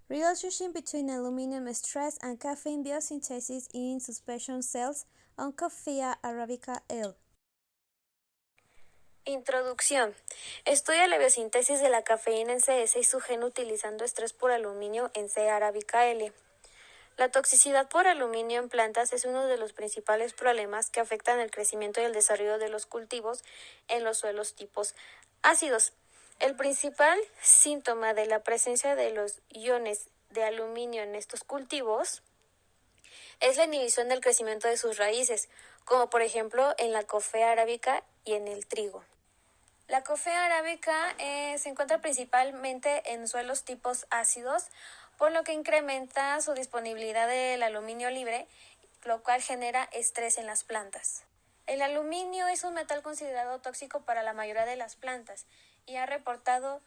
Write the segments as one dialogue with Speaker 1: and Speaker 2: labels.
Speaker 1: Relationship between aluminum stress and caffeine biosynthesis in suspension cells on Coffea arabica L.
Speaker 2: Introducción. Estudia la biosíntesis de la cafeína en CS y su gen utilizando estrés por aluminio en C. arabica L. La toxicidad por aluminio en plantas es uno de los principales problemas que afectan el crecimiento y el desarrollo de los cultivos en los suelos tipos ácidos. El principal síntoma de la presencia de los iones de aluminio en estos cultivos es la inhibición del crecimiento de sus raíces, como por ejemplo en la Coffea arábica y en el trigo. La Coffea arábica se encuentra principalmente en suelos tipos ácidos, por lo que incrementa su disponibilidad del aluminio libre, lo cual genera estrés en las plantas. El aluminio es un metal considerado tóxico para la mayoría de las plantas y ha reportado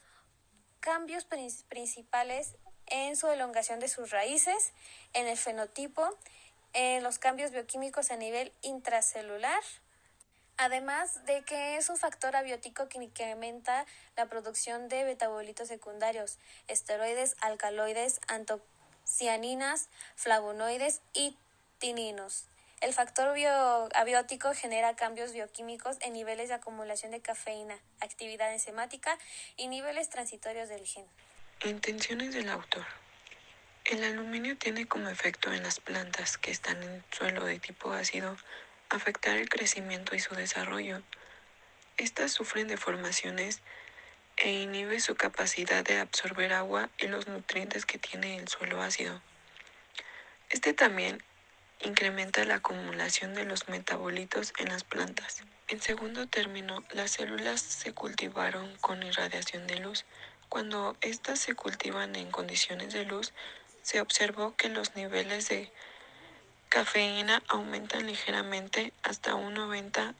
Speaker 2: cambios principales en su elongación de sus raíces, en el fenotipo, en los cambios bioquímicos a nivel intracelular, además de que es un factor abiótico que incrementa la producción de metabolitos secundarios, esteroides, alcaloides, antocianinas, flavonoides y tininos. El factor abiótico genera cambios bioquímicos en niveles de acumulación de cafeína, actividad enzimática y niveles transitorios del gen.
Speaker 3: Intenciones del autor. El aluminio tiene como efecto en las plantas que están en suelo de tipo ácido afectar el crecimiento y su desarrollo. Estas sufren deformaciones e inhibe su capacidad de absorber agua y los nutrientes que tiene el suelo ácido. Este también incrementa la acumulación de los metabolitos en las plantas. En segundo término, las células se cultivaron con irradiación de luz. Cuando éstas se cultivan en condiciones de luz, se observó que los niveles de cafeína aumentan ligeramente hasta un 90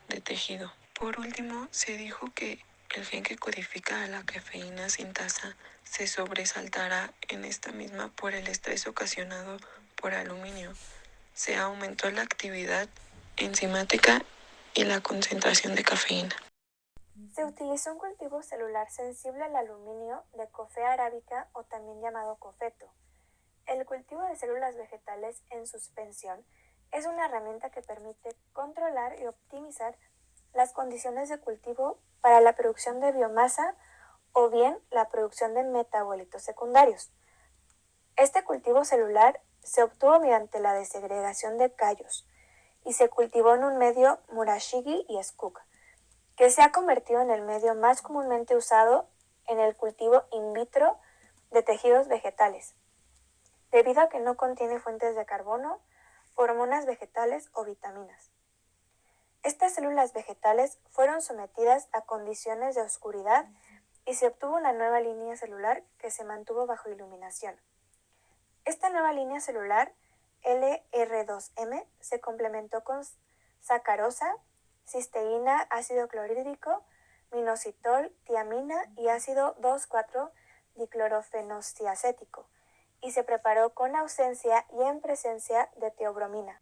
Speaker 3: de tejido. Por último, se dijo que el gen que codifica a la cafeína sintasa se sobresaltará en esta misma por el estrés ocasionado por aluminio. Se aumentó la actividad enzimática y la concentración de cafeína.
Speaker 4: Se utilizó un cultivo celular sensible al aluminio de Coffea arábica o también llamado cofeto. El cultivo de células vegetales en suspensión es una herramienta que permite controlar y optimizar las condiciones de cultivo para la producción de biomasa o bien la producción de metabolitos secundarios. Este cultivo celular se obtuvo mediante la desegregación de callos y se cultivó en un medio Murashige y Skunk, que se ha convertido en el medio más comúnmente usado en el cultivo in vitro de tejidos vegetales, debido a que no contiene fuentes de carbono, hormonas vegetales o vitaminas. Estas células vegetales fueron sometidas a condiciones de oscuridad y se obtuvo una nueva línea celular que se mantuvo bajo iluminación. Esta nueva línea celular, LR2M, se complementó con sacarosa, cisteína, ácido clorhídrico, minoxidil, tiamina y ácido 2,4-diclorofenociacético, y se preparó con ausencia y en presencia de teobromina.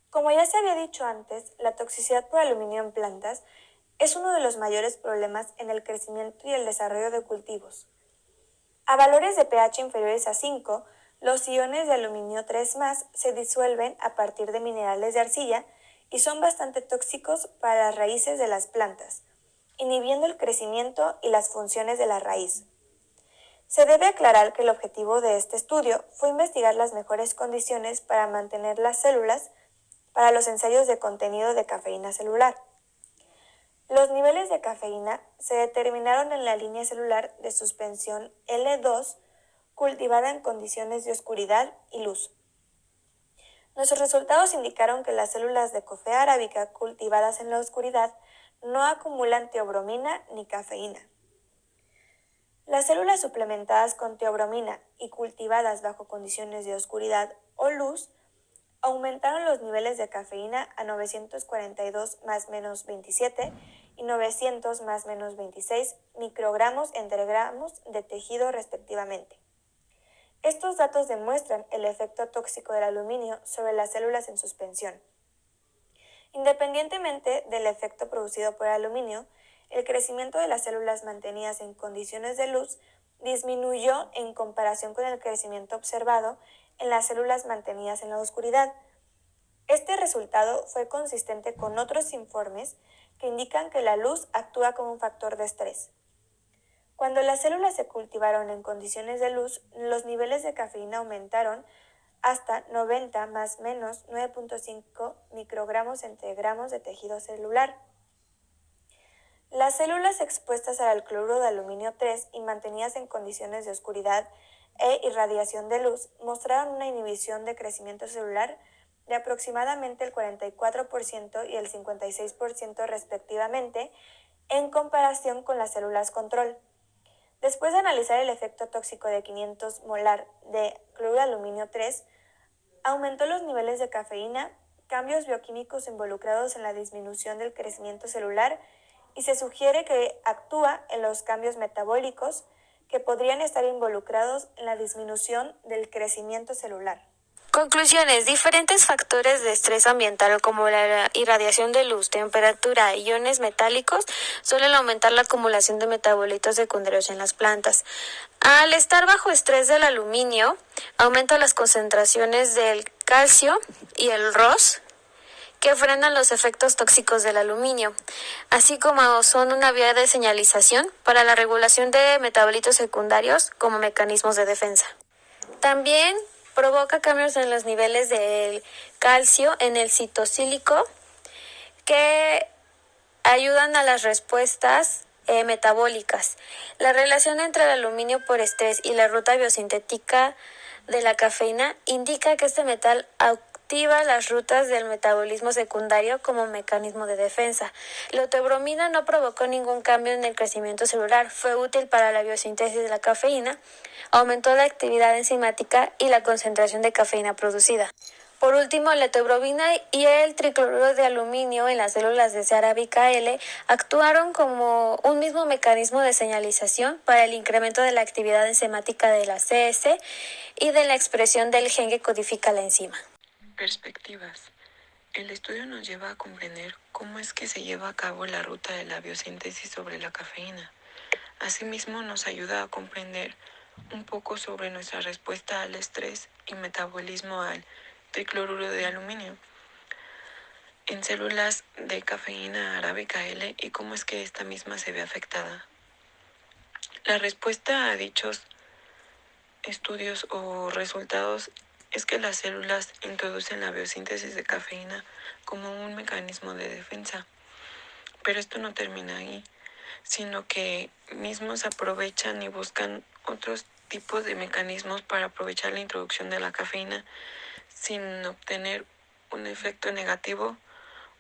Speaker 4: Como ya se había dicho antes, la toxicidad por aluminio en plantas es uno de los mayores problemas en el crecimiento y el desarrollo de cultivos. A valores de pH inferiores a 5, los iones de aluminio 3+ se disuelven a partir de minerales de arcilla y son bastante tóxicos para las raíces de las plantas, inhibiendo el crecimiento y las funciones de la raíz. Se debe aclarar que el objetivo de este estudio fue investigar las mejores condiciones para mantener las células para los ensayos de contenido de cafeína celular. Los niveles de cafeína se determinaron en la línea celular de suspensión L2 cultivada en condiciones de oscuridad y luz. Nuestros resultados indicaron que las células de Coffea arábica cultivadas en la oscuridad no acumulan teobromina ni cafeína. Las células suplementadas con teobromina y cultivadas bajo condiciones de oscuridad o luz aumentaron los niveles de cafeína a 942 más menos 27 y 900 más menos 26 microgramos entre gramos de tejido respectivamente. Estos datos demuestran el efecto tóxico del aluminio sobre las células en suspensión. Independientemente del efecto producido por el aluminio, el crecimiento de las células mantenidas en condiciones de luz disminuyó en comparación con el crecimiento observado en las células mantenidas en la oscuridad. Este resultado fue consistente con otros informes que indican que la luz actúa como un factor de estrés. Cuando las células se cultivaron en condiciones de luz, los niveles de cafeína aumentaron hasta 90 más menos 9.5 microgramos entre gramos de tejido celular. Las células expuestas al cloruro de aluminio 3 y mantenidas en condiciones de oscuridad e irradiación de luz mostraron una inhibición de crecimiento celular de aproximadamente el 44% y el 56% respectivamente, en comparación con las células control. Después de analizar el efecto tóxico de 500 molar de cloruro de aluminio 3, aumentó los niveles de cafeína, cambios bioquímicos involucrados en la disminución del crecimiento celular y se sugiere que actúa en los cambios metabólicos que podrían estar involucrados en la disminución del crecimiento celular.
Speaker 2: Conclusiones. Diferentes factores de estrés ambiental como la irradiación de luz, temperatura e iones metálicos suelen aumentar la acumulación de metabolitos secundarios en las plantas. Al estar bajo estrés del aluminio, aumenta las concentraciones del calcio y el ROS, que frenan los efectos tóxicos del aluminio, así como son una vía de señalización para la regulación de metabolitos secundarios como mecanismos de defensa. También provoca cambios en los niveles del calcio en el citosílico que ayudan a las respuestas metabólicas. La relación entre el aluminio por estrés y la ruta biosintética de la cafeína indica que este metal activa las rutas del metabolismo secundario como mecanismo de defensa. La teobromina no provocó ningún cambio en el crecimiento celular, fue útil para la biosíntesis de la cafeína, aumentó la actividad enzimática y la concentración de cafeína producida. Por último, la teobromina y el tricloruro de aluminio en las células de C. arábica L actuaron como un mismo mecanismo de señalización para el incremento de la actividad enzimática de la CS y de la expresión del gen que codifica la enzima.
Speaker 3: Perspectivas. El estudio nos lleva a comprender cómo es que se lleva a cabo la ruta de la biosíntesis sobre la cafeína. Asimismo, nos ayuda a comprender un poco sobre nuestra respuesta al estrés y metabolismo al tricloruro de aluminio en células de cafeína arábica L y cómo es que esta misma se ve afectada. La respuesta a dichos estudios o resultados es que las células introducen la biosíntesis de cafeína como un mecanismo de defensa. Pero esto no termina ahí, sino que mismos aprovechan y buscan otros tipos de mecanismos para aprovechar la introducción de la cafeína sin obtener un efecto negativo,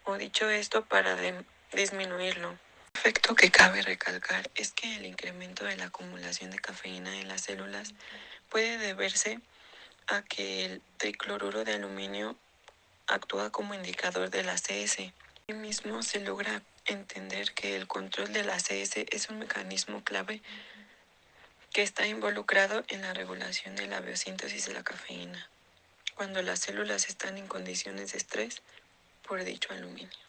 Speaker 3: o dicho esto, para disminuirlo. Un efecto que cabe recalcar es que el incremento de la acumulación de cafeína en las células puede deberse a que el tricloruro de aluminio actúa como indicador de la CS. Asimismo, se logra entender que el control de la CS es un mecanismo clave que está involucrado en la regulación de la biosíntesis de la cafeína, cuando las células están en condiciones de estrés por dicho aluminio.